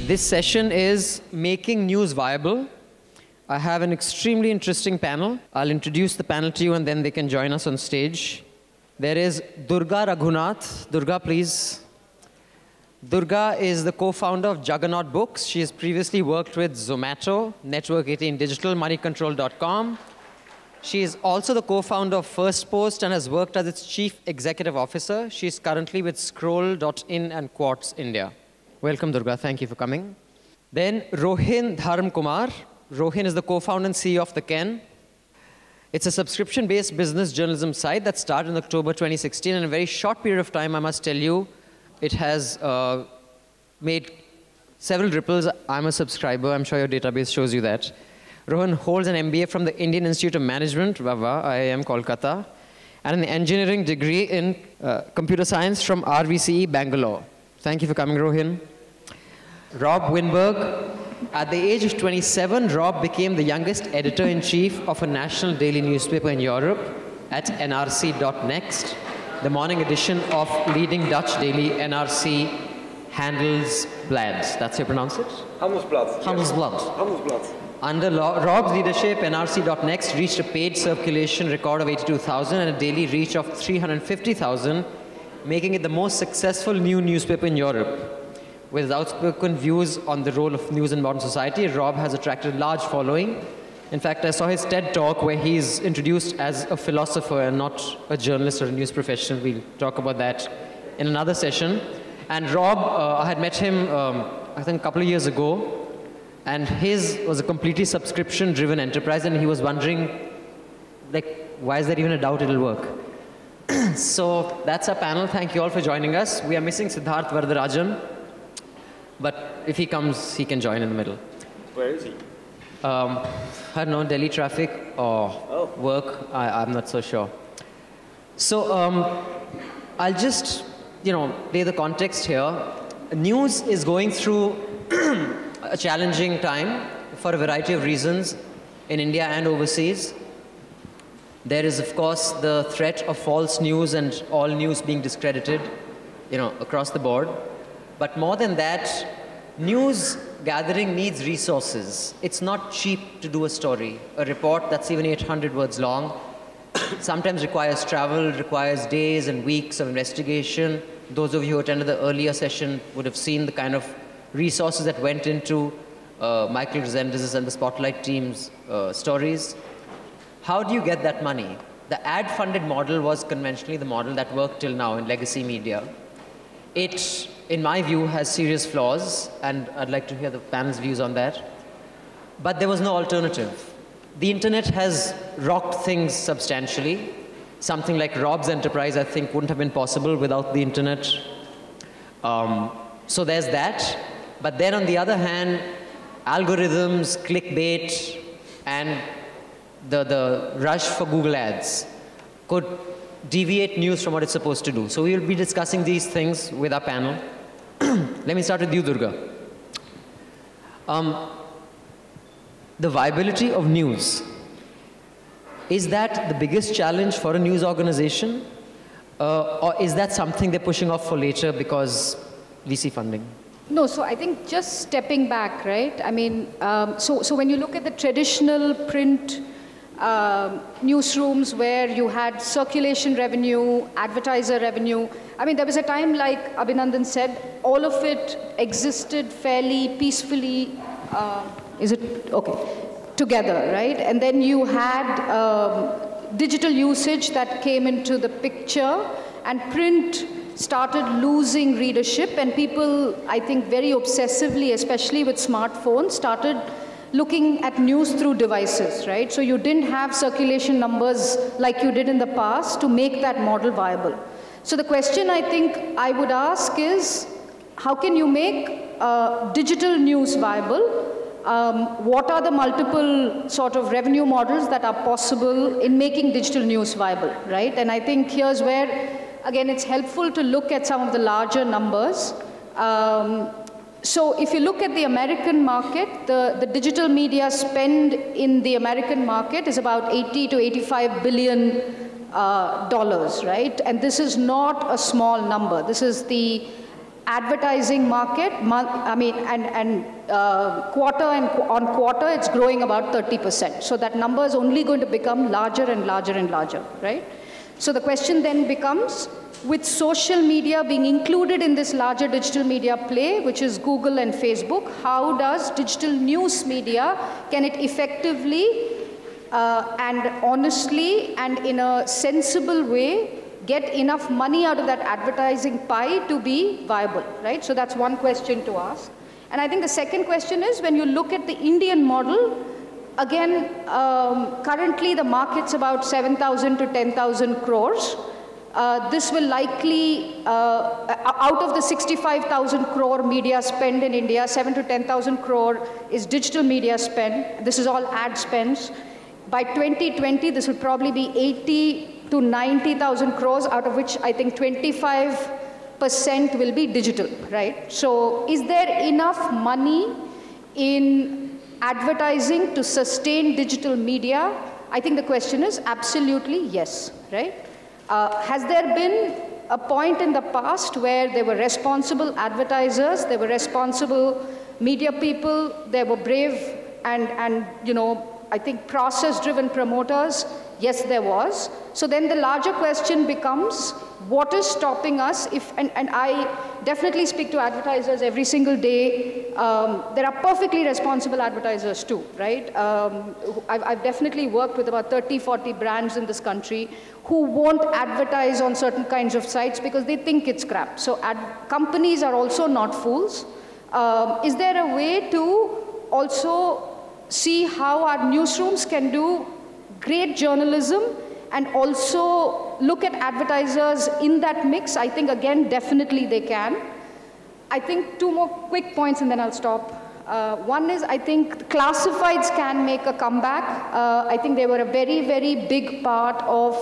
This session is Making News Viable. I have an extremely interesting panel. I'll introduce the panel to you and then they can join us on stage. There is Durga Raghunath. Durga, please. Durga is the co-founder of Juggernaut Books. She has previously worked with Zomato, Network 18 Digital, moneycontrol.com. She is also the co-founder of First Post and has worked as its chief executive officer. She is currently with Scroll.in and Quartz India. Welcome, Durga. Thank you for coming. Then Rohin Dharmakumar. Rohin is the co-founder and CEO of The Ken. It's a subscription-based business journalism site that started in October 2016. In a very short period of time, I must tell you, it has made several ripples. I'm a subscriber. I'm sure your database shows you that. Rohan holds an MBA from the Indian Institute of Management, IIM Kolkata, and an engineering degree in computer science from RVCE, Bangalore. Thank you for coming, Rohan. Rob Wijnberg. At the age of 27, Rob became the youngest editor-in-chief of a national daily newspaper in Europe at nrc.next, the morning edition of leading Dutch daily NRC Handelsblad. That's how you pronounce it? Handelsblad. Handelsblad. Yes. Handelsblad. Under Rob's leadership, nrc.next reached a paid circulation record of 82,000 and a daily reach of 350,000, making it the most successful new newspaper in Europe. With his outspoken views on the role of news in modern society, Rob has attracted a large following. In fact, I saw his TED talk where he's introduced as a philosopher and not a journalist or a news professional. We'll talk about that in another session. And Rob, I had met him, I think, a couple of years ago. And his was a completely subscription-driven enterprise. And he was wondering, like, why is there even a doubt it'll work? So that's our panel. Thank you all for joining us. We are missing Siddharth Varadarajan. But if he comes, he can join in the middle. Where is he? I don't know, Delhi traffic or work, I'm not so sure. So I'll just, lay the context here. News is going through a challenging time for a variety of reasons in India and overseas. There is, of course, the threat of false news and all news being discredited, across the board. But more than that, news gathering needs resources. It's not cheap to do a story. A report that's even 800 words long sometimes requires travel, requires days and weeks of investigation. Those of you who attended the earlier session would have seen the kind of resources that went into Michael Resendez's and the Spotlight team's stories. How do you get that money? The ad-funded model was conventionally the model that worked till now in legacy media. It, in my view, has serious flaws, and I'd like to hear the panel's views on that. But there was no alternative. The internet has rocked things substantially. Something like Rob's enterprise, I think, wouldn't have been possible without the internet. So there's that. But then on the other hand, algorithms, clickbait, and the rush for Google ads could deviate news from what it's supposed to do. So we will be discussing these things with our panel. Let me start with you, Durga. The viability of news. Is that the biggest challenge for a news organization? Or is that something they're pushing off for later because VC funding? No, so I think just stepping back, right? I mean, so when you look at the traditional print newsrooms where you had circulation revenue, advertiser revenue. I mean, there was a time, like Abhinandan said, all of it existed fairly peacefully, together, right? And then you had digital usage that came into the picture, and print started losing readership, and people, I think, very obsessively, especially with smartphones, started looking at news through devices, right? So you didn't have circulation numbers like you did in the past to make that model viable. So the question I think I would ask is, how can you make digital news viable? What are the multiple sort of revenue models that are possible in making digital news viable, right? And I think here's where, again, it's helpful to look at some of the larger numbers. So if you look at the American market, the digital media spend in the American market is about $80 to $85 billion, right? And this is not a small number. This is the advertising market, quarter on quarter, it's growing about 30%. So that number is only going to become larger and larger and larger, right? So the question then becomes, with social media being included in this larger digital media play, which is Google and Facebook, how does digital news media, can it effectively and honestly and in a sensible way get enough money out of that advertising pie to be viable, right? So that's one question to ask. And I think the second question is, when you look at the Indian model, again, currently the market's about 7,000 to 10,000 crores. This will likely, out of the 65,000 crore media spend in India, 7 to 10,000 crore is digital media spend. This is all ad spends. By 2020, this will probably be 80 to 90,000 crores, out of which I think 25% will be digital, right? So is there enough money in advertising to sustain digital media? I think the question is absolutely yes, right? Has there been a point in the past where there were responsible advertisers, there were responsible media people, there were brave and you know, I think process-driven promoters? Yes, there was. So then the larger question becomes, what is stopping us if, and I definitely speak to advertisers every single day. There are perfectly responsible advertisers too, right? I've definitely worked with about 30, 40 brands in this country who won't advertise on certain kinds of sites because they think it's crap. So companies are also not fools. Is there a way to also see how our newsrooms can do great journalism and also look at advertisers in that mix? I think, again, definitely they can. I think two more quick points and then I'll stop. One is, I think classifieds can make a comeback. I think they were a very, very big part of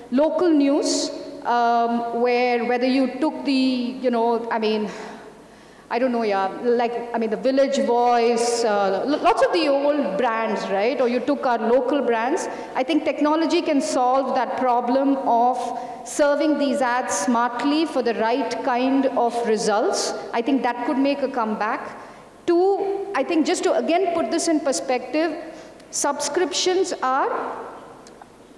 local news, where whether you took the, you know, I mean, I don't know, yeah, like, I mean, the Village Voice, lots of the old brands, right? Or you took our local brands. I think technology can solve that problem of serving these ads smartly for the right kind of results. I think that could make a comeback. Two, I think just to again put this in perspective, subscriptions are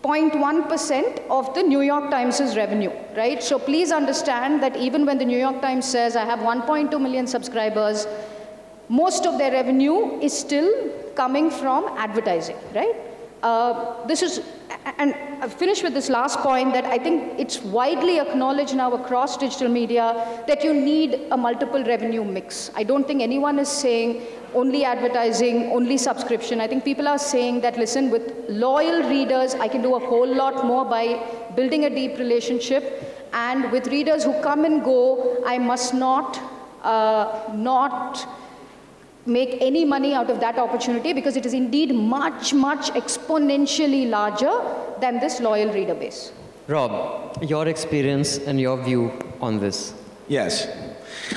0.1% of the New York Times' revenue, right? So please understand that even when the New York Times says, I have 1.2 million subscribers, most of their revenue is still coming from advertising, right? This is, and I'll finish with this last point, that I think it's widely acknowledged now across digital media that you need a multiple revenue mix. I don't think anyone is saying only advertising, only subscription. I think people are saying that, listen, with loyal readers, I can do a whole lot more by building a deep relationship. And with readers who come and go, I must not make any money out of that opportunity, because it is indeed much, much exponentially larger than this loyal reader base. Rob, your experience and your view on this. Yes.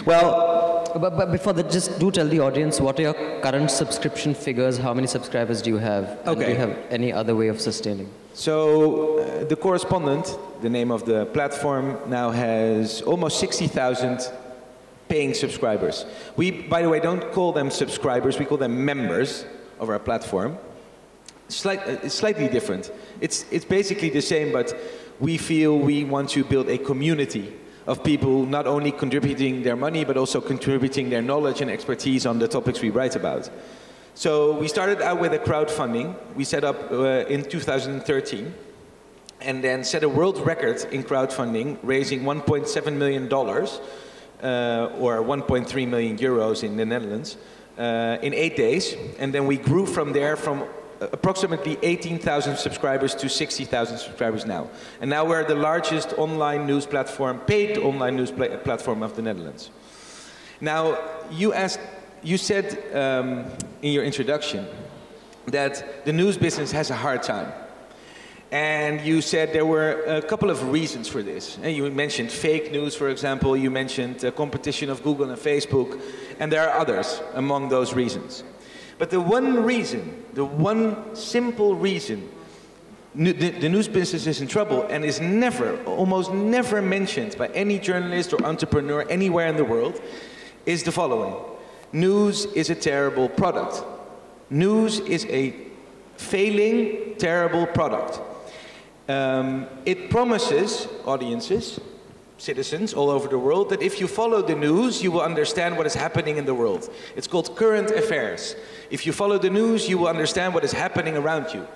Well, but before that, just do tell the audience, what are your current subscription figures? How many subscribers do you have? And do you have any other way of sustaining? So The Correspondent, the name of the platform, now has almost 60,000 paying subscribers. We, by the way, don't call them subscribers, we call them members of our platform. It's slightly different. It's basically the same, but we feel we want to build a community of people not only contributing their money, but also contributing their knowledge and expertise on the topics we write about. So we started out with a crowdfunding. We set up in 2013, and then set a world record in crowdfunding, raising $1.7 million, or 1.3 million euros in the Netherlands, in 8 days. And then we grew from there from approximately 18,000 subscribers to 60,000 subscribers now. And now we're the largest online news platform, paid online news platform of the Netherlands. Now, you said in your introduction that the news business has a hard time. And you said there were a couple of reasons for this. And you mentioned fake news, for example. You mentioned competition of Google and Facebook. And there are others among those reasons. But the one reason, the one simple reason the news business is in trouble and is never, almost never mentioned by any journalist or entrepreneur anywhere in the world is the following. News is a terrible product. News is a failing, terrible product. It promises audiences, citizens all over the world, that if you follow the news, you will understand what is happening in the world. It's called current affairs. If you follow the news, you will understand what is happening around you.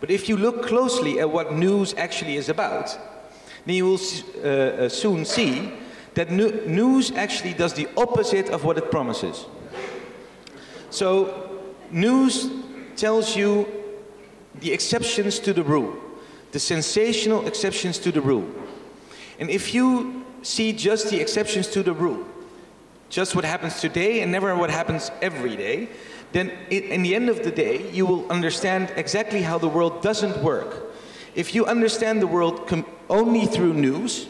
But if you look closely at what news actually is about, then you will soon see that news actually does the opposite of what it promises. So news tells you the exceptions to the rule, the sensational exceptions to the rule. And if you see just the exceptions to the rule, just what happens today and never what happens every day, then in the end of the day, you will understand exactly how the world doesn't work. If you understand the world only through news,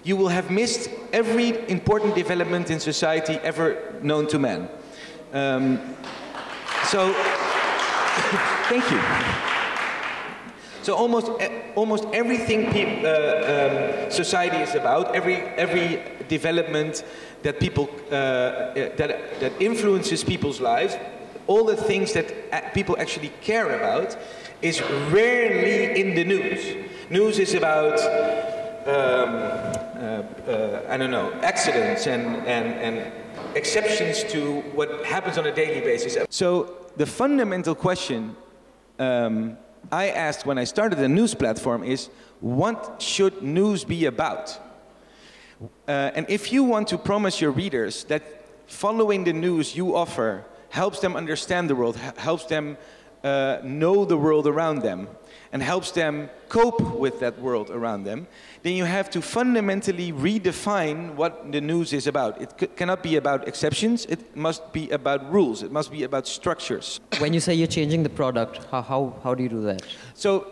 you will have missed every important development in society ever known to man. So, thank you. So almost everything society is about, every development that people that influences people's lives, all the things that people actually care about, is rarely in the news. News is about I don't know, accidents and exceptions to what happens on a daily basis. So the fundamental question I asked when I started a news platform is, what should news be about? And if you want to promise your readers that following the news you offer helps them understand the world, helps them know the world around them, and helps them cope with that world around them, then you have to fundamentally redefine what the news is about. It cannot be about exceptions, it must be about rules, it must be about structures. When you say you're changing the product, how do you do that? So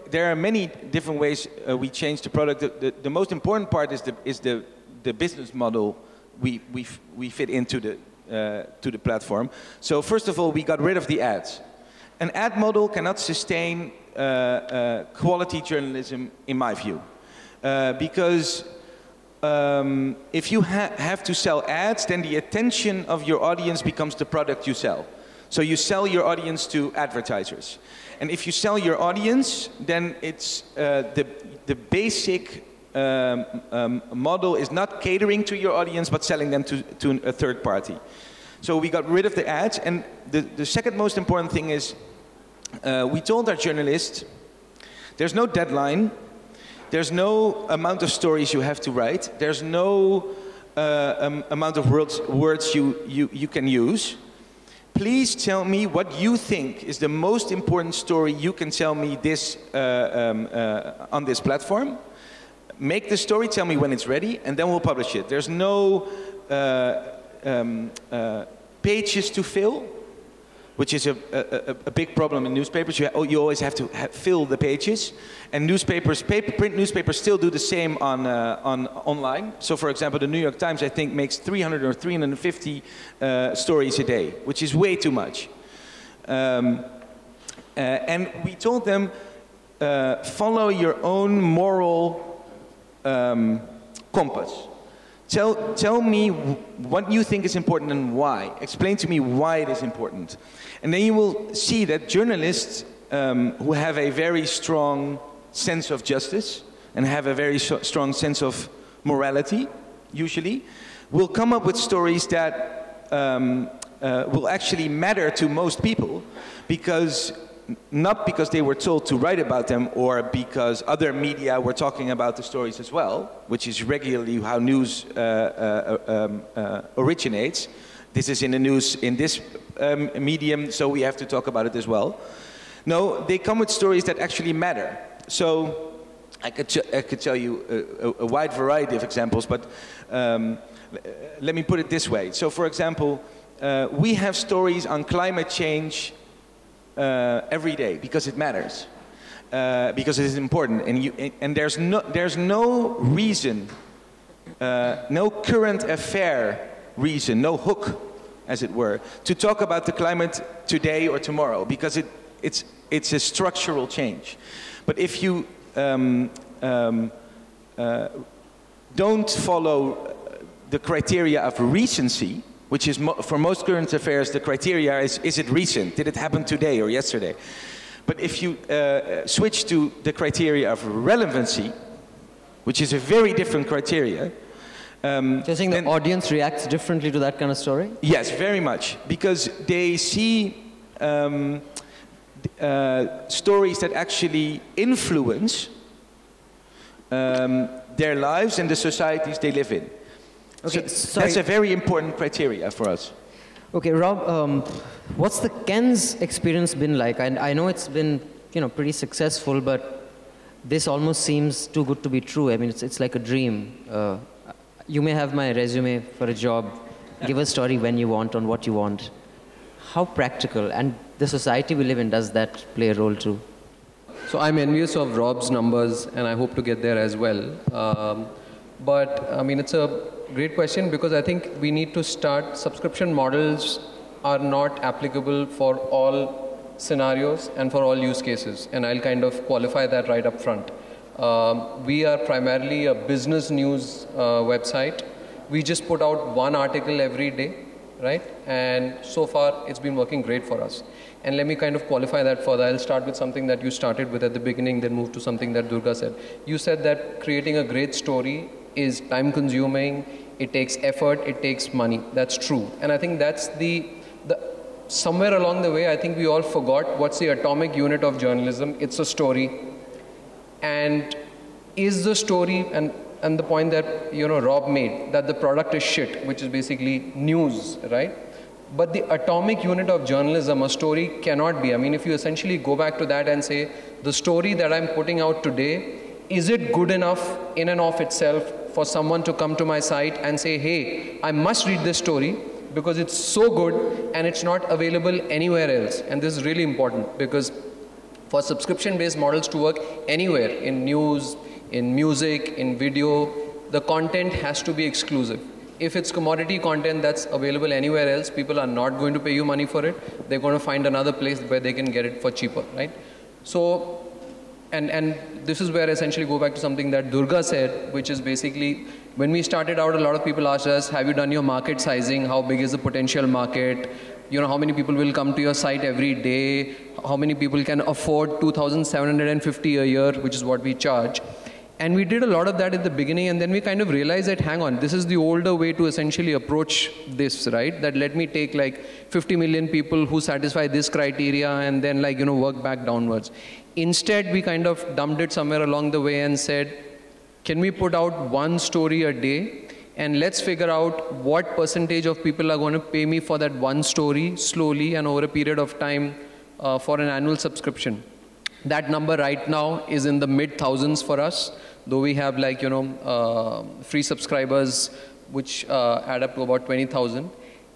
there are many different ways we change the product. The most important part is the business model we fit into the platform. So first of all, we got rid of the ads. An ad model cannot sustain quality journalism, in my view, because if you have to sell ads, then the attention of your audience becomes the product you sell. So you sell your audience to advertisers, and if you sell your audience, then it's the basic model is not catering to your audience, but selling them to a third party. So we got rid of the ads, and the second most important thing is we told our journalists, there's no deadline, there's no amount of stories you have to write, there's no amount of words you can use. Please tell me what you think is the most important story you can tell me this on this platform. Make the story, tell me when it's ready, and then we'll publish it. There's no pages to fill, which is a big problem in newspapers. You always have to fill the pages, and newspapers, print newspapers still do the same on online. So, for example, the New York Times, I think, makes 300 or 350 stories a day, which is way too much. And we told them, follow your own moral compass. Tell me what you think is important and why. Explain to me why it is important. And then you will see that journalists who have a very strong sense of justice and have a very strong sense of morality, usually, will come up with stories that will actually matter to most people, not because they were told to write about them or because other media were talking about the stories as well, which is regularly how news originates. This is in the news in this medium, so we have to talk about it as well. No, they come with stories that actually matter. So I could tell you a wide variety of examples, but let me put it this way. So for example, we have stories on climate change every day because it matters, because it is important, and there's no reason, no current affair reason, no hook, as it were, to talk about the climate today or tomorrow, because it's a structural change. But if you don't follow the criteria of recency, which is for most current affairs, the criteria is it recent? Did it happen today or yesterday? But if you switch to the criteria of relevancy, which is a very different criteria. So you're saying the audience reacts differently to that kind of story? Yes, very much. Because they see stories that actually influence their lives and the societies they live in. Okay, so that's a very important criteria for us. Okay, Rob, what's the Ken's experience been like? I know it's been, pretty successful, but this almost seems too good to be true. I mean, it's like a dream. You may have my resume for a job. Give a story when you want, on what you want. How practical, and the society we live in, does that play a role too? So I'm envious of Rob's numbers, and I hope to get there as well. But I mean, it's a great question, because I think we need to start. Subscription models are not applicable for all scenarios and for all use cases, and I'll kind of qualify that right up front. We are primarily a business news website. We just put out one article every day, right? And so far it's been working great for us. And let me kind of qualify that further. I'll start with something that you started with at the beginning, then move to something that Durga said. You said that creating a great story is time consuming, it takes effort, it takes money. That's true. And I think that's somewhere along the way, I think we all forgot what's the atomic unit of journalism. It's a story. And is the story, and the point that Rob made, that the product is shit, which is basically news, right? But the atomic unit of journalism, a story cannot be. I mean, if you essentially go back to that and say, the story that I'm putting out today, is it good enough in and of itself for someone to come to my site and say, hey, I must read this story because it's so good and it's not available anywhere else. And this is really important, because for subscription-based models to work anywhere, in news, in music, in video, the content has to be exclusive. If it's commodity content that's available anywhere else, people are not going to pay you money for it. They're going to find another place where they can get it for cheaper, right? So, and this is where I essentially go back to something that Durga said, which is basically, when we started out, a lot of people asked us, have you done your market sizing? How big is the potential market? How many people will come to your site every day? How many people can afford 2,750 a year, which is what we charge? And we did a lot of that at the beginning, and then we kind of realized that, hang on, this is the older way to essentially approach this, right? That let me take like 50 million people who satisfy this criteria and then work back downwards. Instead, we kind of dumped it somewhere along the way and said, can we put out one story a day? And let's figure out what percentage of people are going to pay me for that one story slowly and over a period of time for an annual subscription. That number right now is in the mid-thousands for us, though we have free subscribers which add up to about 20,000.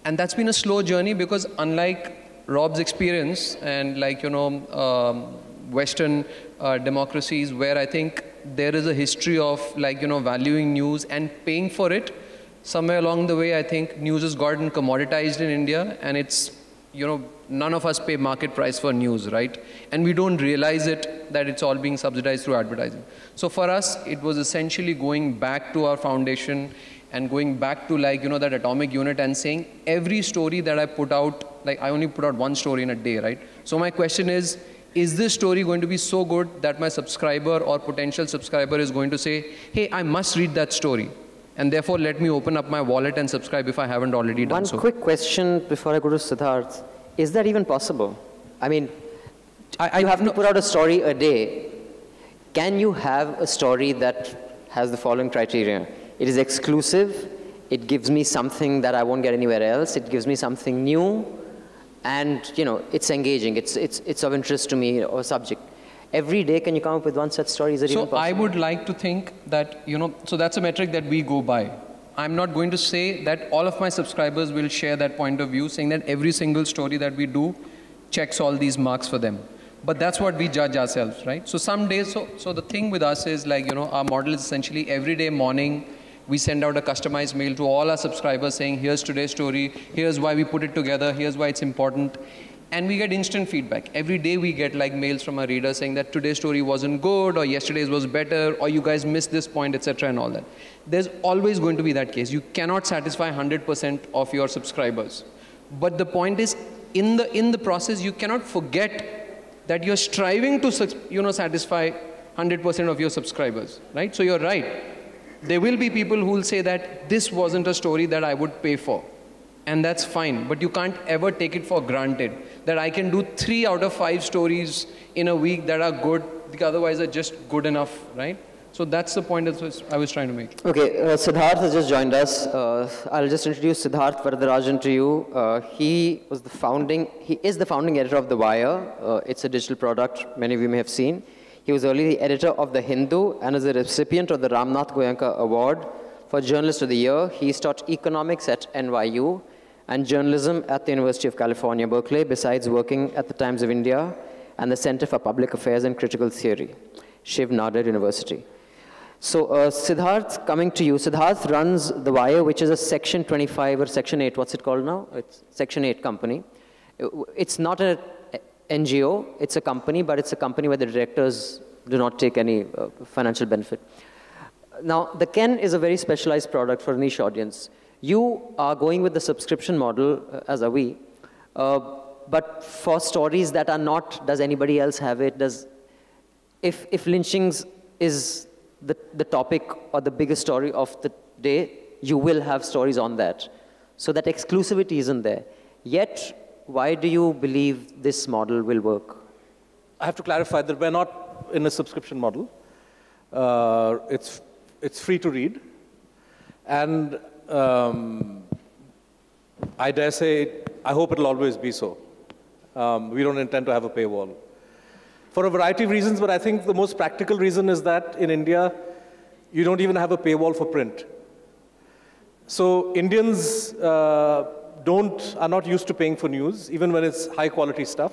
And that's been a slow journey, because unlike Rob's experience and Western democracies, where I think there is a history of valuing news and paying for it, somewhere along the way I think news has gotten commoditized in India, and it's none of us pay market price for news, right? And we don't realize it, that it's all being subsidized through advertising. So for us, it was essentially going back to our foundation and going back to that atomic unit and saying, every story that I put out, I only put out one story in a day, right? So my question is this story going to be so good that my subscriber or potential subscriber is going to say, hey, I must read that story, and therefore let me open up my wallet and subscribe if I haven't already done so? One quick question before I go to Siddharth. Is that even possible? I mean, you have to put out a story a day. Can you have a story that has the following criteria? It is exclusive, it gives me something that I won't get anywhere else, it gives me something new, and it's engaging, it's of interest to me or subject. Every day, can you come up with one such story? Is it even possible? I would like to think that, so that's a metric that we go by. I'm not going to say that all of my subscribers will share that point of view, saying that every single story that we do checks all these marks for them. But that's what we judge ourselves, right? So some days, so the thing with us is our model is essentially every day morning, we send out a customized mail to all our subscribers saying, here's today's story, here's why we put it together, here's why it's important. And we get instant feedback. Every day we get like mails from our readers saying that today's story wasn't good, or yesterday's was better, or you guys missed this point, etc. and all that. There's always going to be that case. You cannot satisfy 100% of your subscribers. But the point is, in the process, you cannot forget that you're striving to satisfy 100% of your subscribers, right? So you're right. There will be people who will say that this wasn't a story that I would pay for. And that's fine, but you can't ever take it for granted that I can do 3 out of 5 stories in a week that are good, otherwise are just good enough, right? So that's the point that I was trying to make. Okay, Siddharth has just joined us. I'll just introduce Siddharth Varadarajan to you. He is the founding editor of The Wire. It's a digital product many of you may have seen. He was earlier the editor of The Hindu and is a recipient of the Ramnath Goenka Award for Journalist of the Year. He's taught economics at NYU and journalism at the University of California, Berkeley, besides working at the Times of India and the Center for Public Affairs and Critical Theory, Shiv Nader University. So Siddharth, coming to you. Siddharth runs The Wire, which is a Section 25 or Section 8, what's it called now? It's Section 8 company. It's not an NGO, it's a company, but it's a company where the directors do not take any financial benefit. Now, the Ken is a very specialized product for a niche audience. You are going with the subscription model, as are we, but for stories that are not, does anybody else have it? If lynchings is the topic or the biggest story of the day, you will have stories on that. So that exclusivity isn't there. Yet, why do you believe this model will work? I have to clarify that we're not in a subscription model. It's free to read. And I dare say, I hope it'll always be so. We don't intend to have a paywall. For a variety of reasons, but I think the most practical reason is that in India, you don't even have a paywall for print. So Indians are not used to paying for news, even when it's high quality stuff.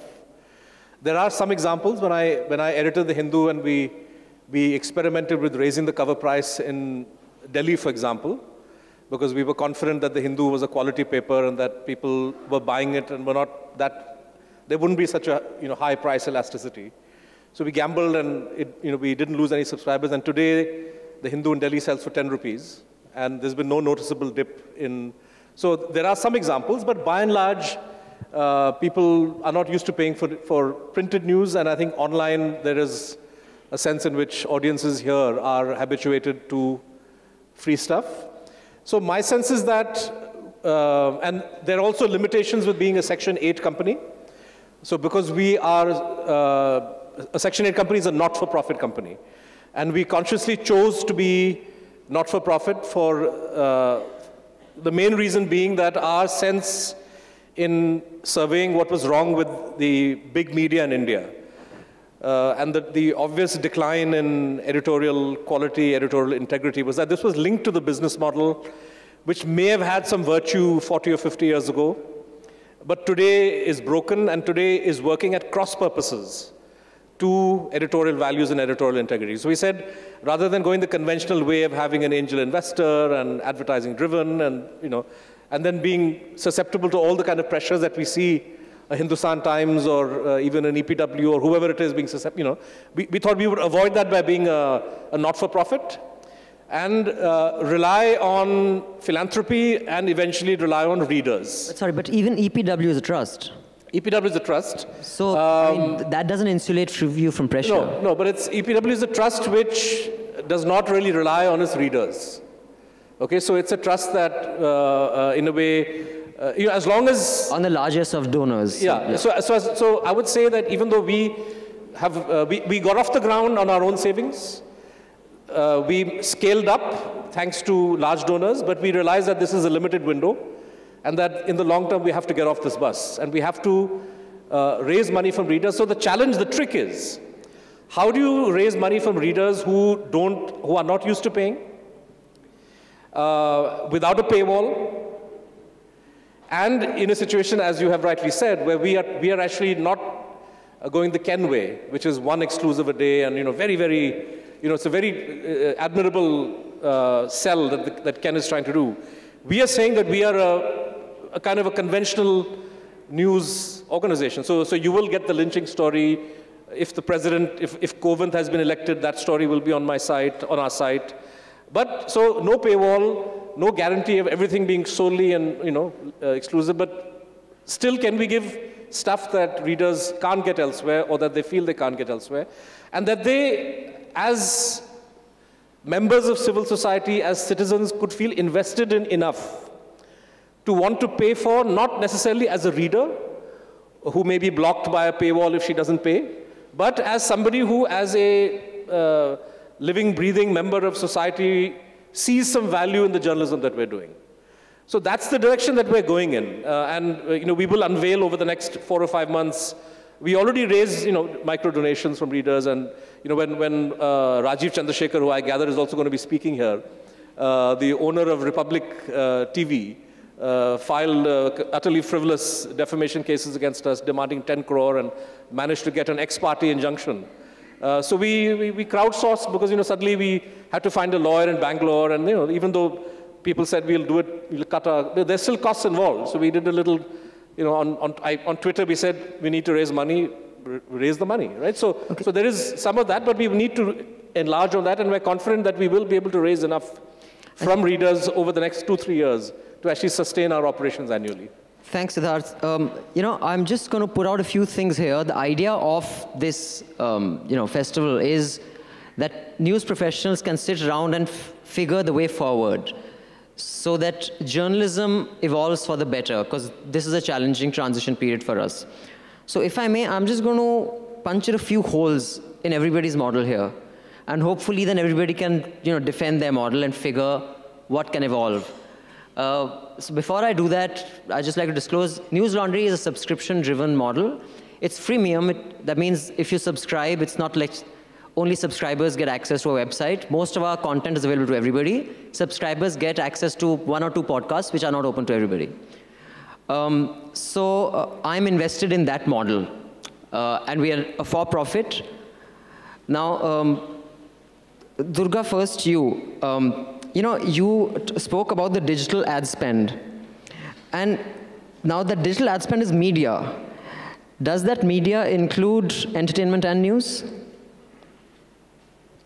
There are some examples. When I edited The Hindu and we experimented with raising the cover price in Delhi, for example, because we were confident that The Hindu was a quality paper and that people were buying it and were not that, there wouldn't be such a high price elasticity. So we gambled and we didn't lose any subscribers. And today, The Hindu in Delhi sells for 10 rupees. And there's been no noticeable dip in. So there are some examples, but by and large, people are not used to paying for printed news. And I think online, there is a sense in which audiences here are habituated to free stuff. So my sense is that, and there are also limitations with being a Section 8 company. So because we are, a Section 8 company is a not-for-profit company. And we consciously chose to be not-for-profit for the main reason being that our sense in surveying what was wrong with the big media in India and the obvious decline in editorial quality, editorial integrity was that this was linked to the business model, which may have had some virtue 40 or 50 years ago, but today is broken and today is working at cross purposes to editorial values and editorial integrity. So we said, rather than going the conventional way of having an angel investor and advertising driven and then being susceptible to all the kind of pressures that we see a Hindustan Times or even an EPW or whoever it is being susceptible, we thought we would avoid that by being a not-for-profit and rely on philanthropy and eventually rely on readers. Sorry, but even EPW is a trust. EPW is a trust. So I mean, that doesn't insulate you from pressure. No, but EPW is a trust which does not really rely on its readers. Okay, so it's a trust that, in a way, as long as on the largest of donors. Yeah. So I would say that even though we have we got off the ground on our own savings, we scaled up thanks to large donors, but we realized that this is a limited window. And that in the long term, we have to get off this bus. And we have to raise money from readers. So the challenge, the trick is, how do you raise money from readers who are not used to paying, without a paywall, and in a situation, as you have rightly said, where we are actually not going the Ken way, which is one exclusive a day, and very, very, it's a very admirable sell that Ken is trying to do. We are saying that we are a kind of a conventional news organization. So you will get the lynching story. If the president, if Kovind has been elected, that story will be on my site, on our site. But so no paywall, no guarantee of everything being solely and exclusive. But still, can we give stuff that readers can't get elsewhere, or that they feel they can't get elsewhere, and that they, as members of civil society, as citizens, could feel invested in enough to want to pay for, not necessarily as a reader who may be blocked by a paywall if she doesn't pay, but as somebody who, as a living, breathing member of society, sees some value in the journalism that we're doing. So that's the direction that we're going in. We will unveil over the next 4 or 5 months. We already raised micro donations from readers, and when Rajiv Chandrasekhar, who I gather is also going to be speaking here, the owner of Republic TV, filed utterly frivolous defamation cases against us, demanding 10 crore, and managed to get an ex-parte injunction. So we crowdsourced, because suddenly we had to find a lawyer in Bangalore, and even though people said we'll do it, we'll cut our, there's still costs involved. So we did a little, on Twitter we said we need to raise money, raise the money, right? So there is some of that, but we need to enlarge on that, and we're confident that we will be able to raise enough from readers over the next 2-3 years to actually sustain our operations annually. Thanks, Siddharth. I'm just going to put out a few things here. The idea of this, festival is that news professionals can sit around and figure the way forward, so that journalism evolves for the better, because this is a challenging transition period for us. So if I may, I'm just going to puncture a few holes in everybody's model here. And hopefully then everybody can defend their model and figure what can evolve. So before I do that, I'd just like to disclose, News Laundry is a subscription-driven model. It's freemium. That means if you subscribe, it's not like only subscribers get access to our website. Most of our content is available to everybody. Subscribers get access to 1 or 2 podcasts, which are not open to everybody. I'm invested in that model. And we are a for-profit. Now, Durga, first you. You spoke about the digital ad spend. And now the digital ad spend is media. Does that media include entertainment and news?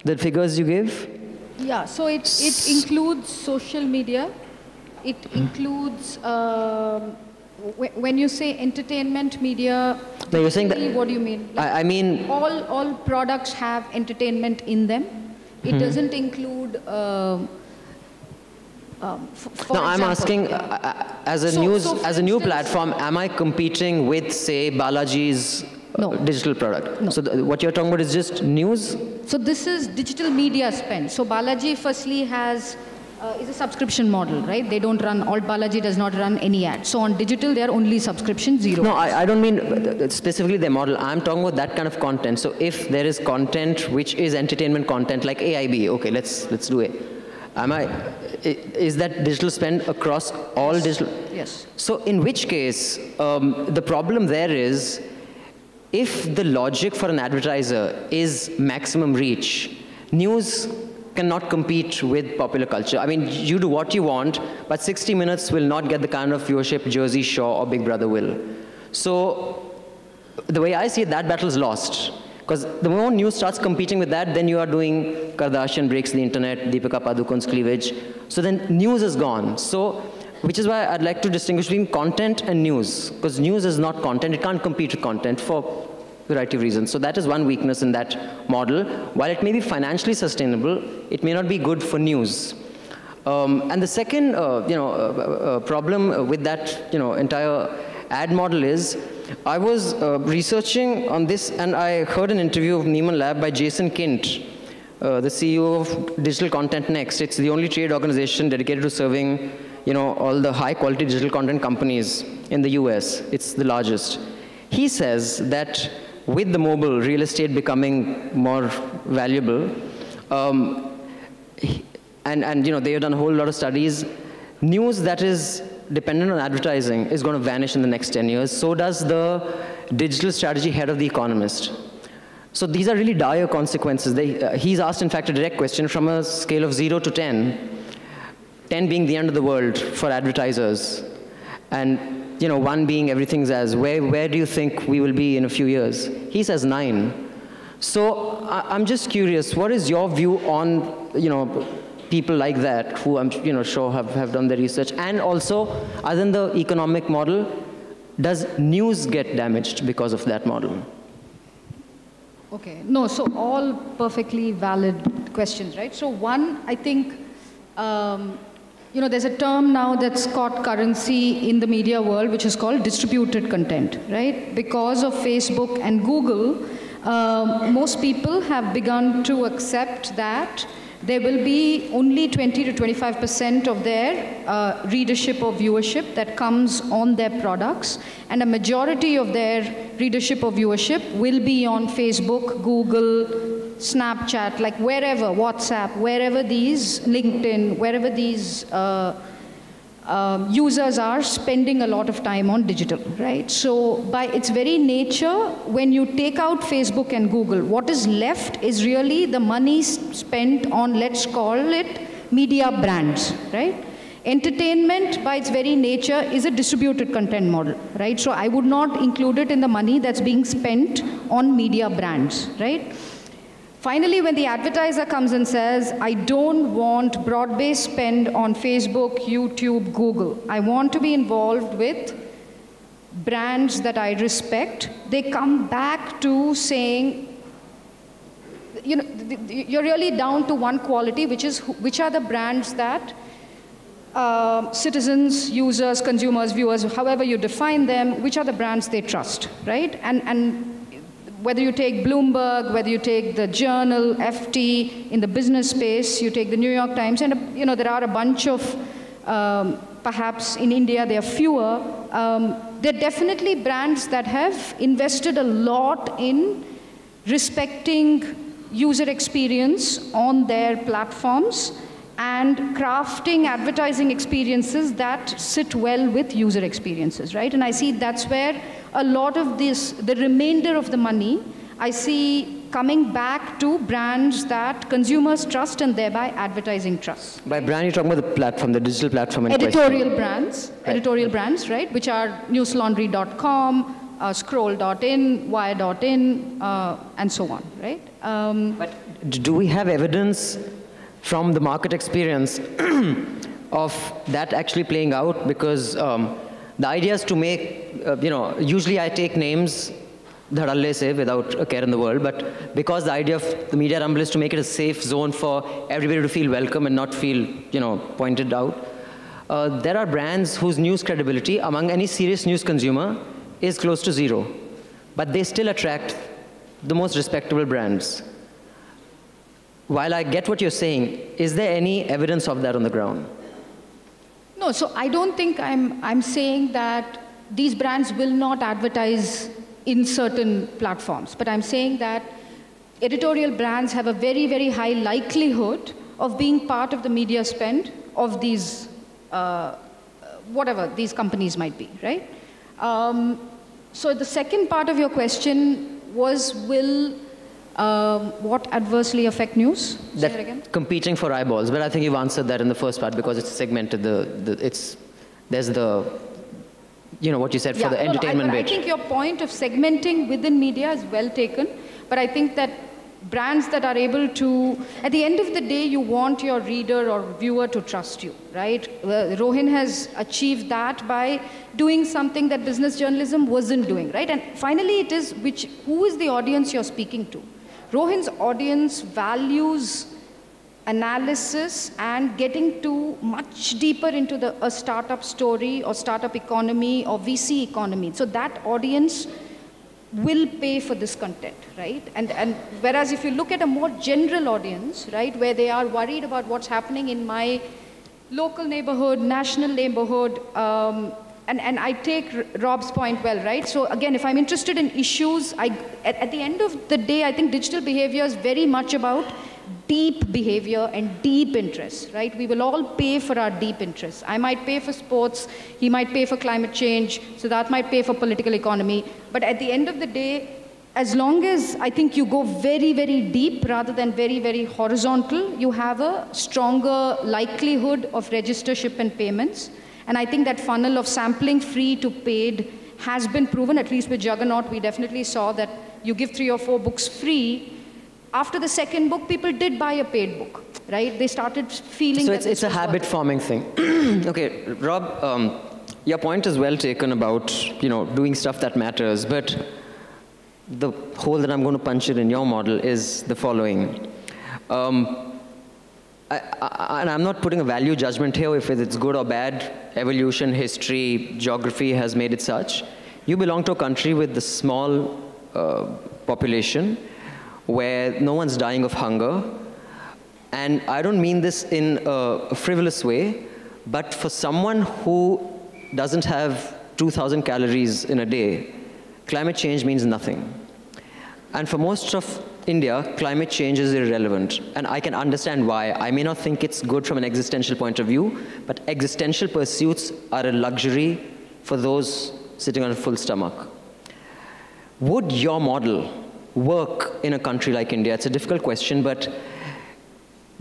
The figures you give? Yeah, so it includes social media. It includes, when you say entertainment media, no, you're saying that, what do you mean? Like I mean... All products have entertainment in them. It doesn't include... I'm asking, as a new platform, am I competing with, say, Balaji's digital product? No. So what you're talking about is just news? So this is digital media spend. So Balaji firstly is a subscription model, right? They don't run, Balaji does not run any ads. So on digital, they are only subscription, 0. No, I don't mean specifically their model. I'm talking about that kind of content. So if there is content which is entertainment content, like AIB, okay, let's do it. Is that digital spend across all digital? Yes. So in which case, the problem there is, if the logic for an advertiser is maximum reach, news cannot compete with popular culture. I mean, you do what you want, but 60 Minutes will not get the kind of viewership Jersey Shore or Big Brother will. So the way I see it, that battle is lost. Because the moment news starts competing with that, then you are doing Kardashian breaks the internet, Deepika Padukone's cleavage. So then news is gone. So, which is why I'd like to distinguish between content and news. Because news is not content. It can't compete with content for a variety of reasons. So that is one weakness in that model. While it may be financially sustainable, it may not be good for news. And the second problem with that entire ad model is, I was researching on this, and I heard an interview of Neiman Lab by Jason Kint, the CEO of Digital Content Next. It's the only trade organization dedicated to serving, all the high-quality digital content companies in the US. It's the largest. He says that with the mobile real estate becoming more valuable, they have done a whole lot of studies. News that is dependent on advertising is going to vanish in the next 10 years. So does the digital strategy head of The Economist. So these are really dire consequences. He's asked, in fact, a direct question from a scale of 0 to 10, 10 being the end of the world for advertisers. And you know, 1 being everything's as, where do you think we will be in a few years? He says 9. So I'm just curious, what is your view on, you know, people like that who I'm, you know, sure have done the research? And also, other than the economic model, does news get damaged because of that model? Okay, no, so all perfectly valid questions, right? So one, I think, you know, there's a term now that's caught currency in the media world, which is called distributed content, right? Because of Facebook and Google, most people have begun to accept that there will be only 20 to 25% of their readership or viewership that comes on their products, and a majority of their readership or viewership will be on Facebook, Google, Snapchat, like wherever, WhatsApp, wherever these, LinkedIn, wherever these users are spending a lot of time on digital, right? So by its very nature, when you take out Facebook and Google, what is left is really the money spent on, let's call it, media brands, right? Entertainment, by its very nature, is a distributed content model, right? So I would not include it in the money that's being spent on media brands, right? Finally, when the advertiser comes and says, I don't want broad-based spend on Facebook, YouTube, Google. I want to be involved with brands that I respect. They come back to saying, you know, you're really down to one quality, which is which are the brands that citizens, users, consumers, viewers, however you define them, which are the brands they trust, right? And whether you take Bloomberg, whether you take the Journal, FT, in the business space, you take the New York Times, and you know, there are a bunch of, perhaps in India there are fewer, there are definitely brands that have invested a lot in respecting user experience on their platforms and crafting advertising experiences that sit well with user experiences, right? And I see that's where a lot of this, the remainder of the money, I see coming back to brands that consumers trust and thereby advertising trust. By brand, you're talking about the platform, the digital platform in editorial brands, right. Editorial brands, right? Which are newslaundry.com, scroll.in, wire.in, and so on, right? But do we have evidence from the market experience of that actually playing out? Because the idea is to make, you know, usually I take names dhadalle se without a care in the world, but because the idea of the media rumble is to make it a safe zone for everybody to feel welcome and not feel, you know, pointed out, there are brands whose news credibility among any serious news consumer is close to 0, but they still attract the most respectable brands. While I get what you're saying, is there any evidence of that on the ground? No, so I don't think I'm saying that these brands will not advertise in certain platforms, but I'm saying that editorial brands have a very, very high likelihood of being part of the media spend of these, whatever these companies might be, right? So the second part of your question was, will what adversely affect news? Say that again? Competing for eyeballs, but I think you've answered that in the first part because it's segmented. There's the, you know, what you said for the entertainment bit. I think your point of segmenting within media is well taken, but I think that brands that are able to, at the end of the day, you want your reader or viewer to trust you, right? Rohin has achieved that by doing something that business journalism wasn't doing, right? And finally, it is who is the audience you're speaking to? Rohin's audience values analysis and getting to much deeper into a startup story or startup economy or VC economy. So that audience will pay for this content, right? And whereas if you look at a more general audience, right, where they are worried about what's happening in my local neighborhood, national neighborhood, and I take Rob's point well, right? So again, if I'm interested in issues, at the end of the day, I think digital behavior is very much about deep behavior and deep interests, right? We will all pay for our deep interests. I might pay for sports, he might pay for climate change, Siddharth might pay for political economy. But at the end of the day, as long as I think you go very, very deep rather than very, very horizontal, you have a stronger likelihood of registership and payments. And I think that funnel of sampling free to paid has been proven, at least with Juggernaut. We definitely saw that you give 3 or 4 books free. After the second book, people did buy a paid book, right? They started feeling so that it's a habit-forming thing. Okay, Rob, your point is well taken about, doing stuff that matters, but the hole that I'm going to punch it in your model is the following. And I'm not putting a value judgment here if it's good or bad. Evolution, history, geography has made it such. You belong to a country with a small population where no one's dying of hunger. And I don't mean this in a frivolous way, but for someone who doesn't have 2,000 calories in a day, climate change means nothing. And for most of India, climate change is irrelevant. And I can understand why. I may not think it's good from an existential point of view, but existential pursuits are a luxury for those sitting on a full stomach. Would your model work in a country like India? It's a difficult question, but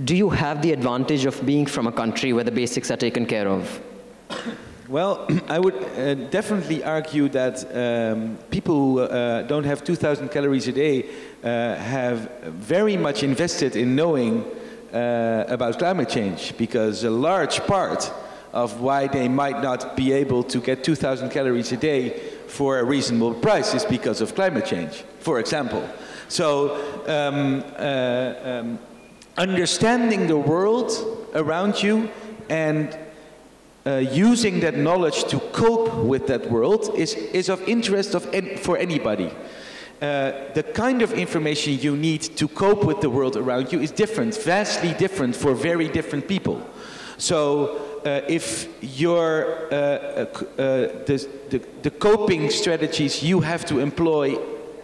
do you have the advantage of being from a country where the basics are taken care of? Well, I would definitely argue that people who don't have 2,000 calories a day have very much invested in knowing about climate change, because a large part of why they might not be able to get 2,000 calories a day for a reasonable price is because of climate change, for example. So understanding the world around you and using that knowledge to cope with that world is of interest for anybody. The kind of information you need to cope with the world around you is different, vastly different for very different people. So if your the coping strategies you have to employ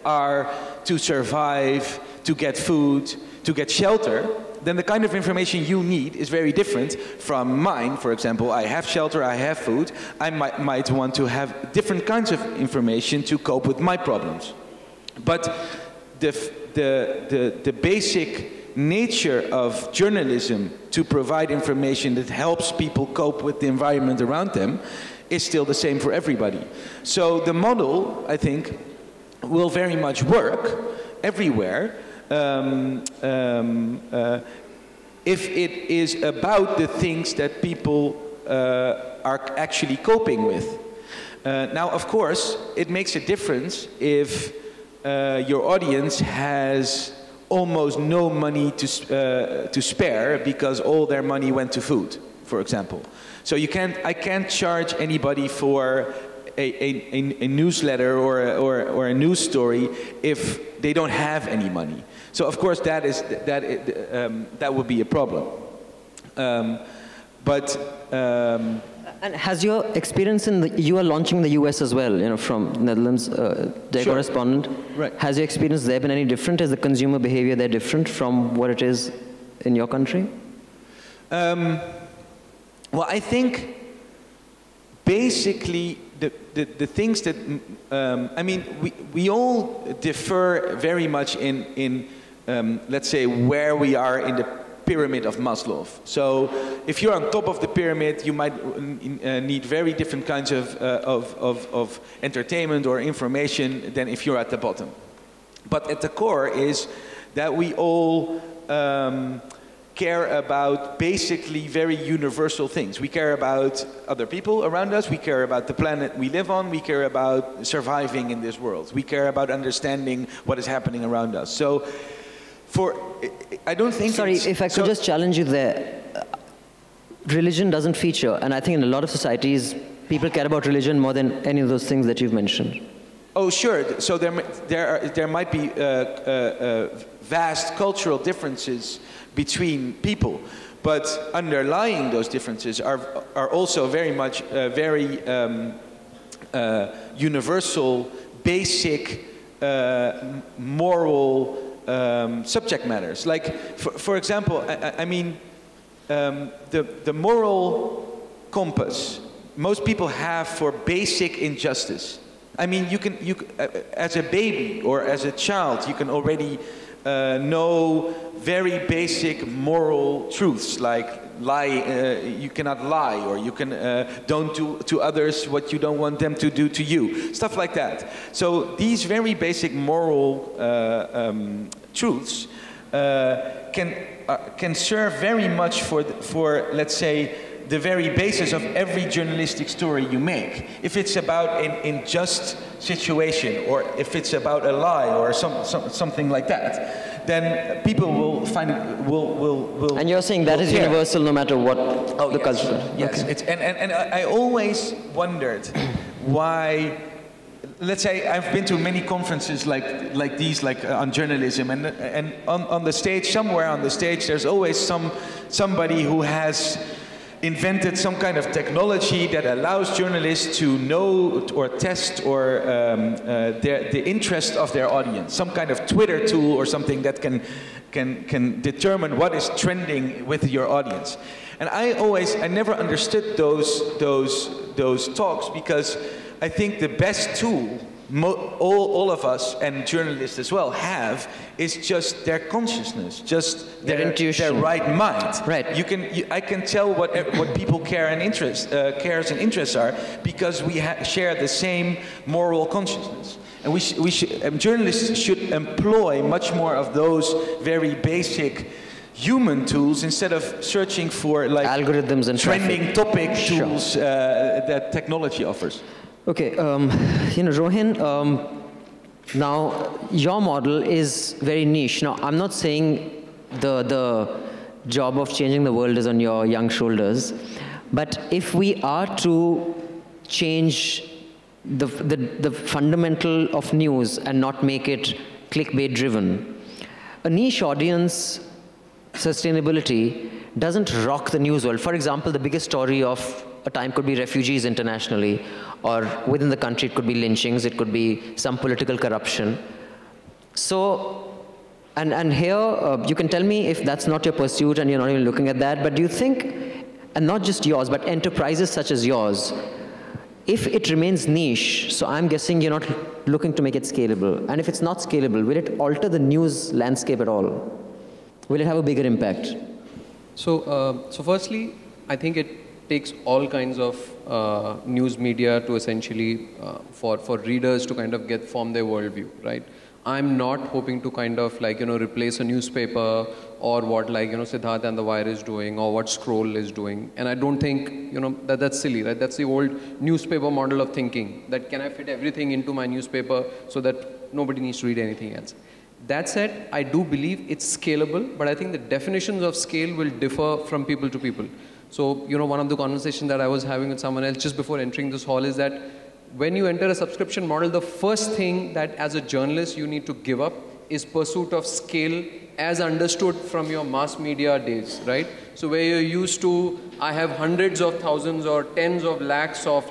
are to survive, to get food, to get shelter, then the kind of information you need is very different from mine. For example, I have shelter, I have food. I might want to have different kinds of information to cope with my problems. But the basic nature of journalism to provide information that helps people cope with the environment around them is still the same for everybody. So the model, I think, will very much work everywhere. If it is about the things that people are actually coping with. Now, of course, it makes a difference if your audience has almost no money to spare because all their money went to food, for example. So I can't charge anybody for a newsletter or a news story if they don't have any money. So of course that would be a problem. And has your experience you are launching in the US as well, from Netherlands, their Sure. correspondent. Right. Has your experience there been any different? Is the consumer behavior there different from what it is in your country? Well, I think basically the things that, we all differ very much in let's say, where we are in the pyramid of Maslow. So if you're on top of the pyramid, you might need very different kinds of entertainment or information than if you're at the bottom. But at the core is that we all care about basically very universal things. We care about other people around us, we care about the planet we live on, we care about surviving in this world, we care about understanding what is happening around us. So I don't think... Sorry, if I could just challenge you there. Religion doesn't feature, and I think in a lot of societies, people care about religion more than any of those things that you've mentioned. Oh, sure. So there might be vast cultural differences between people, but underlying those differences are also very much very universal, basic, moral subject matters. Like, for example, the moral compass most people have for basic injustice. I mean, you as a baby or as a child, you can already know very basic moral truths, like you cannot lie, or you can don't do to others what you don't want them to do to you. Stuff like that. So these very basic moral truths can serve very much for let's say the very basis of every journalistic story you make. If it's about an unjust situation, or if it's about a lie, or something like that, then people will find it, will. And you're saying that is universal no matter what the yes, culture. Yes, okay. and I always wondered why. Let's say I've been to many conferences like these, on journalism, and on the stage, somewhere on the stage, there's always somebody who has invented some kind of technology that allows journalists to know or test or the interest of their audience. Some kind of Twitter tool or something that can determine what is trending with your audience. And I never understood those talks, because I think the best tool all of us, and journalists as well, have is just their consciousness, just their intuition, their right mind. Right. I can tell what people cares and interests are, because we share the same moral consciousness. And journalists should employ much more of those very basic human tools, instead of searching for algorithms and trending topic tools that technology offers. Okay, Rohin, now your model is very niche. Now, I'm not saying the job of changing the world is on your young shoulders, but if we are to change the fundamental of news and not make it clickbait driven, a niche audience sustainability doesn't rock the news world. For example, the biggest story of a time could be refugees internationally, or within the country it could be lynchings, it could be some political corruption. So, and here, you can tell me if that's not your pursuit and you're not even looking at that, but do you think, and not just yours, but enterprises such as yours, if it remains niche, so I'm guessing you're not looking to make it scalable, and if it's not scalable, will it alter the news landscape at all? Will it have a bigger impact? So firstly, I think it takes all kinds of news media to essentially, for readers to kind of form their worldview, right? I'm not hoping to kind of replace a newspaper, or what Siddharth and the Wire is doing, or what Scroll is doing. And I don't think, that's silly, right? That's the old newspaper model of thinking, that can I fit everything into my newspaper so that nobody needs to read anything else. That said, I do believe it's scalable, but I think the definitions of scale will differ from people to people. So, one of the conversations that I was having with someone else just before entering this hall is that when you enter a subscription model, the first thing that as a journalist you need to give up is pursuit of scale as understood from your mass media days, right? So where you're used to, I have hundreds of thousands or tens of lakhs of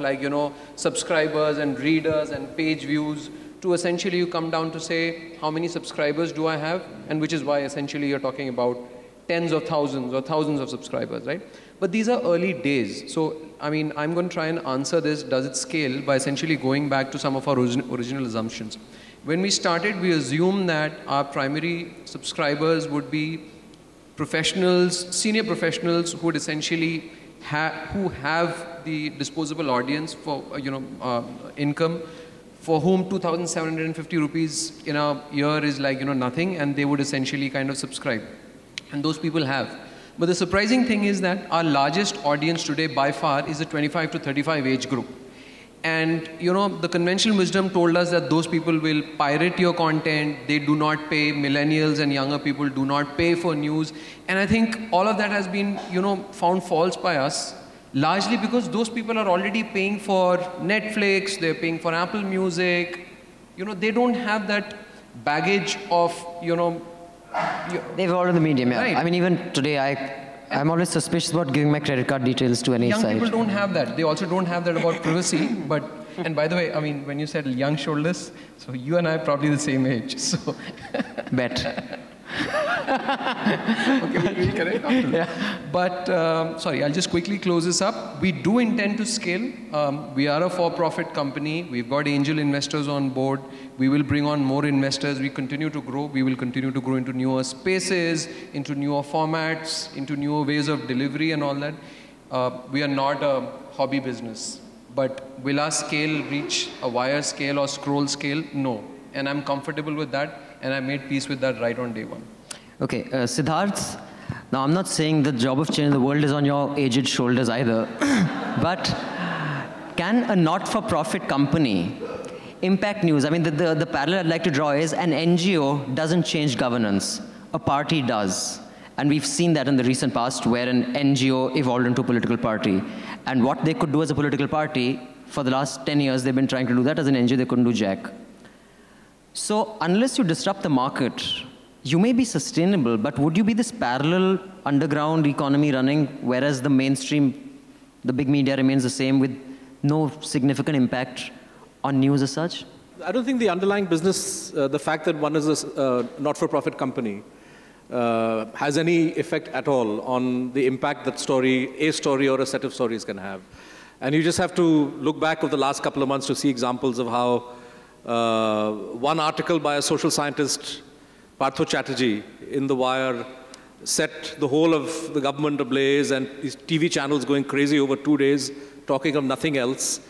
subscribers and readers and page views, to essentially you come down to say, how many subscribers do I have? And which is why essentially you're talking about tens of thousands or thousands of subscribers, right? But these are early days. So, I mean, I'm going to try and answer this, does it scale, by essentially going back to some of our original assumptions. When we started, we assumed that our primary subscribers would be professionals, senior professionals who would essentially who have the disposable audience for, income, for whom 2,750 rupees in a year is nothing, and they would essentially kind of subscribe. And those people have. But the surprising thing is that our largest audience today by far is the 25 to 35 age group. And the conventional wisdom told us that those people will pirate your content, they do not pay, millennials and younger people do not pay for news. And I think all of that has been, found false by us, largely because those people are already paying for Netflix, they're paying for Apple Music, they don't have that baggage of, They've ordered the medium, yeah. Right. I mean, even today, I'm always suspicious about giving my credit card details to any young site. Young people don't have that. They also don't have that about privacy. But, and by the way, I mean, when you said young shoulders, so you and I are probably the same age. So Bet. Okay, we'll correct after. Yeah. But, sorry, I'll just quickly close this up. We do intend to scale. We are a for-profit company. We've got angel investors on board. We will bring on more investors. We continue to grow. We will continue to grow into newer spaces, into newer formats, into newer ways of delivery and all that. We are not a hobby business. But will our scale reach a wire scale or scroll scale? No. And I'm comfortable with that, and I made peace with that right on day one. Okay, Siddharth, now I'm not saying the job of changing the world is on your aged shoulders either, but can a not-for-profit company impact news? I mean, the parallel I'd like to draw is an NGO doesn't change governance. A party does. And we've seen that in the recent past where an NGO evolved into a political party. And what they could do as a political party, for the last 10 years, they've been trying to do that. As an NGO, they couldn't do jack. So unless you disrupt the market, you may be sustainable, but would you be this parallel underground economy running, whereas the mainstream, the big media remains the same with no significant impact on news as such? I don't think the underlying business, the fact that one is a not-for-profit company, has any effect at all on the impact that a story or a set of stories can have. And you just have to look back over the last couple of months to see examples of how one article by a social scientist, Partho Chatterjee, in The Wire, set the whole of the government ablaze, and these TV channels going crazy over 2 days, talking of nothing else.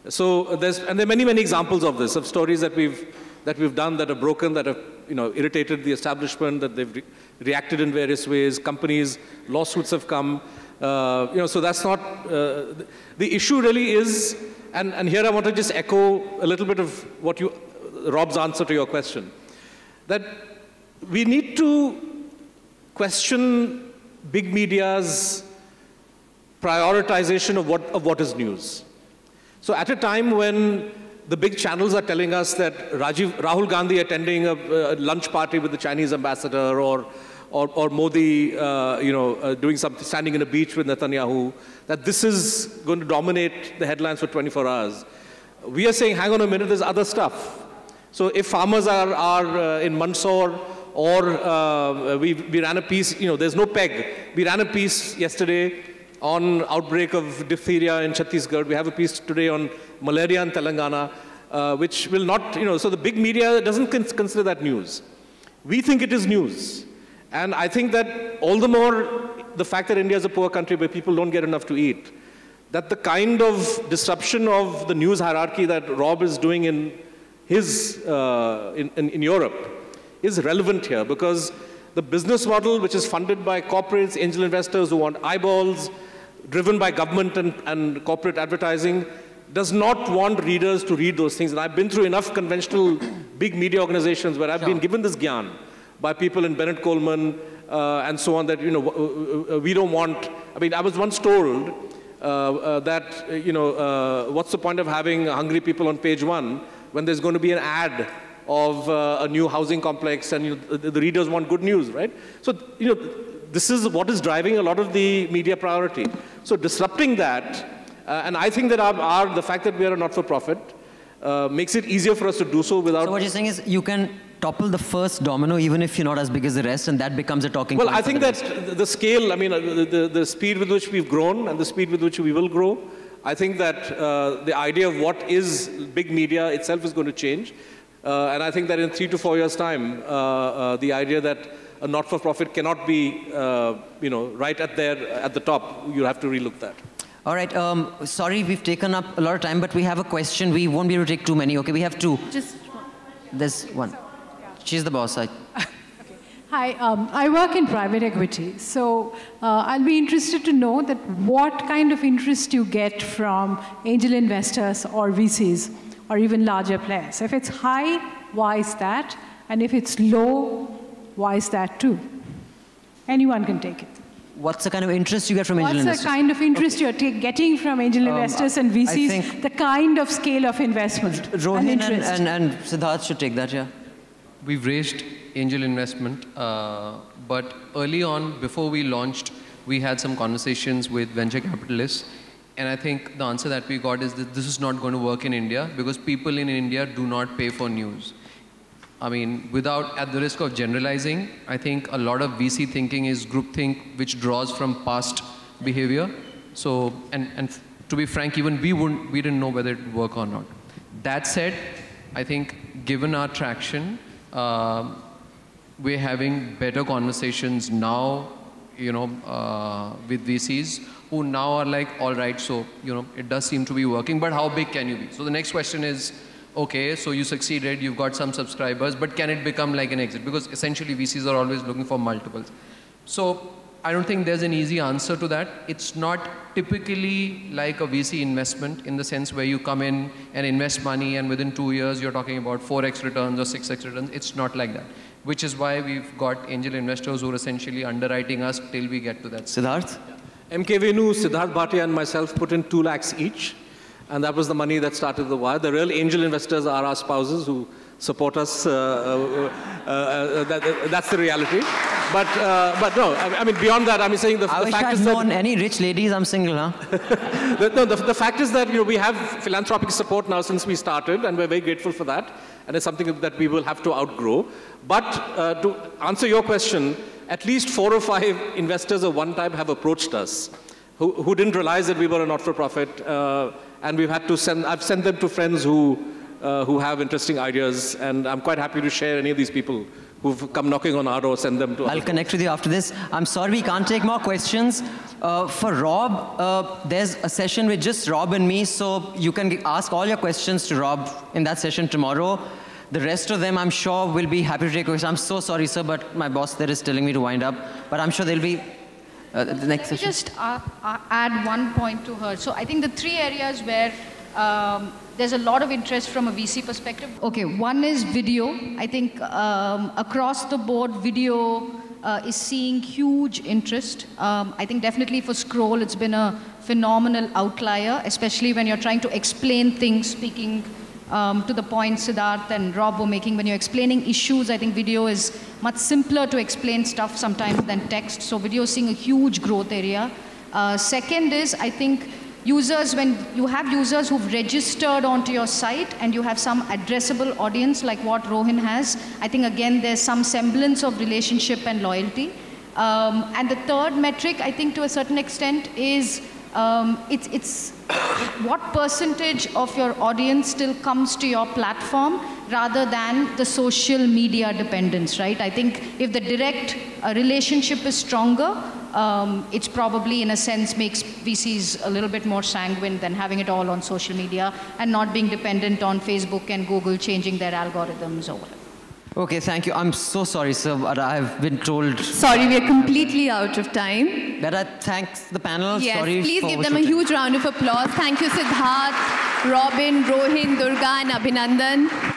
So there are many, many examples of this, of stories that we've done that are broken, that have irritated the establishment, that they've reacted in various ways. Companies, lawsuits have come. So that's not the issue. Really is. And here I want to just echo a little bit of what Rob's answer to your question, that we need to question big media's prioritization of what is news. So at a time when the big channels are telling us that Rahul Gandhi attending a lunch party with the Chinese ambassador, or Modi, doing something, standing in a beach with Netanyahu, that this is going to dominate the headlines for 24 hours. We are saying, hang on a minute, there's other stuff. So if farmers are in Mandsaur, or we ran a piece, there's no peg. We ran a piece yesterday on outbreak of diphtheria in Chhattisgarh. We have a piece today on malaria in Telangana, which will not, so the big media doesn't consider that news. We think it is news. And I think that all the more the fact that India is a poor country where people don't get enough to eat, that the kind of disruption of the news hierarchy that Rob is doing in Europe is relevant here, because the business model, which is funded by corporates, angel investors who want eyeballs, driven by government and corporate advertising, does not want readers to read those things. And I've been through enough conventional big media organizations where I've been given this gyan by people in Bennett Coleman and so on, that we don't want. I mean, I was once told that what's the point of having hungry people on page 1 when there's going to be an ad of a new housing complex, and the readers want good news, right? So this is what is driving a lot of the media priority. So disrupting that, and I think that the fact that we are a not-for-profit makes it easier for us to do so without. So what you're saying is you can topple the first domino even if you're not as big as the rest, and that becomes a talking point. Well, I think that the scale, I mean, the speed with which we've grown and the speed with which we will grow, I think that the idea of what is big media itself is going to change. And I think that in 3 to 4 years' time, the idea that a not-for-profit cannot be, right at the top, you have to relook that. All right. Sorry, we've taken up a lot of time, but we have a question. We won't be able to take too many. Okay, we have 2. Just one. There's one. She's the boss. Okay. Hi, I work in private equity. So I'll be interested to know that what kind of interest you get from angel investors or VCs or even larger players. If it's high, why is that? And if it's low, why is that too? Anyone can take it. What's the kind of interest you get from angel investors? What's the kind of interest you're getting from angel investors and VCs? The kind of scale of investment Rohin and Siddharth should take that, yeah. We've raised angel investment, but early on, before we launched, we had some conversations with venture capitalists, and I think the answer that we got is that this is not going to work in India because people in India do not pay for news. I mean, without, at the risk of generalizing, I think a lot of VC thinking is groupthink, which draws from past behavior. So, and to be frank, even we didn't know whether it would work or not. That said, I think given our traction, we're having better conversations now, you know, with VCs who now are like, all right, so, you know, it does seem to be working, but how big can you be? So the next question is, okay, so you succeeded, you've got some subscribers, but can it become like an exit? Because essentially VCs are always looking for multiples. So I don't think there's an easy answer to that. It's not typically like a VC investment in the sense where you come in and invest money and within 2 years you're talking about 4x returns or 6x returns. It's not like that, which is why we've got angel investors who are essentially underwriting us till we get to that. Siddharth? MK Venu, Siddharth Bhatia and myself put in 2 lakhs each. And that was the money that started the wire. The real angel investors are our spouses who support us. That's the reality. But no, I mean, beyond that, I'm saying the fact is that... I wish I'd known any rich ladies. I'm single, huh? the fact is that, you know, we have philanthropic support now since we started, and we're very grateful for that. And it's something that we will have to outgrow. But to answer your question, at least 4 or 5 investors of one type have approached us who didn't realize that we were a not-for-profit. And we've had to I've sent them to friends who have interesting ideas, and I'm quite happy to share any of these people who've come knocking on our door, send them to us. I'll connect with you after this. I'm sorry we can't take more questions. For Rob, there's a session with just Rob and me, so you can ask all your questions to Rob in that session tomorrow. The rest of them, I'm sure, will be happy to take questions. I'm so sorry, sir, but my boss there is telling me to wind up. But I'm sure there'll be... the next session. Just add one point to her. So I think the 3 areas where there's a lot of interest from a VC perspective. Okay, one is video. I think across the board, video is seeing huge interest. I think definitely for Scroll, it's been a phenomenal outlier, especially when you're trying to explain things, speaking to the point Siddharth and Rob were making. When you're explaining issues, I think video is much simpler to explain stuff sometimes than text. So video is seeing a huge growth area. Second is, I think, users, when you have users who've registered onto your site and you have some addressable audience like what Rohin has, I think, again, there's some semblance of relationship and loyalty. And the third metric, I think, to a certain extent, is it's what percentage of your audience still comes to your platform rather than the social media dependence, right? I think if the direct relationship is stronger, it's probably, in a sense, makes VCs a little bit more sanguine than having it all on social media and not being dependent on Facebook and Google changing their algorithms or whatever. Okay, thank you. I'm so sorry, sir, but I've been told... Sorry, we are completely out of time. Better thanks the panel. Yes, sorry please give them a huge round of applause. Thank you, Siddharth, Robin, Rohin, Durga, and Abhinandan.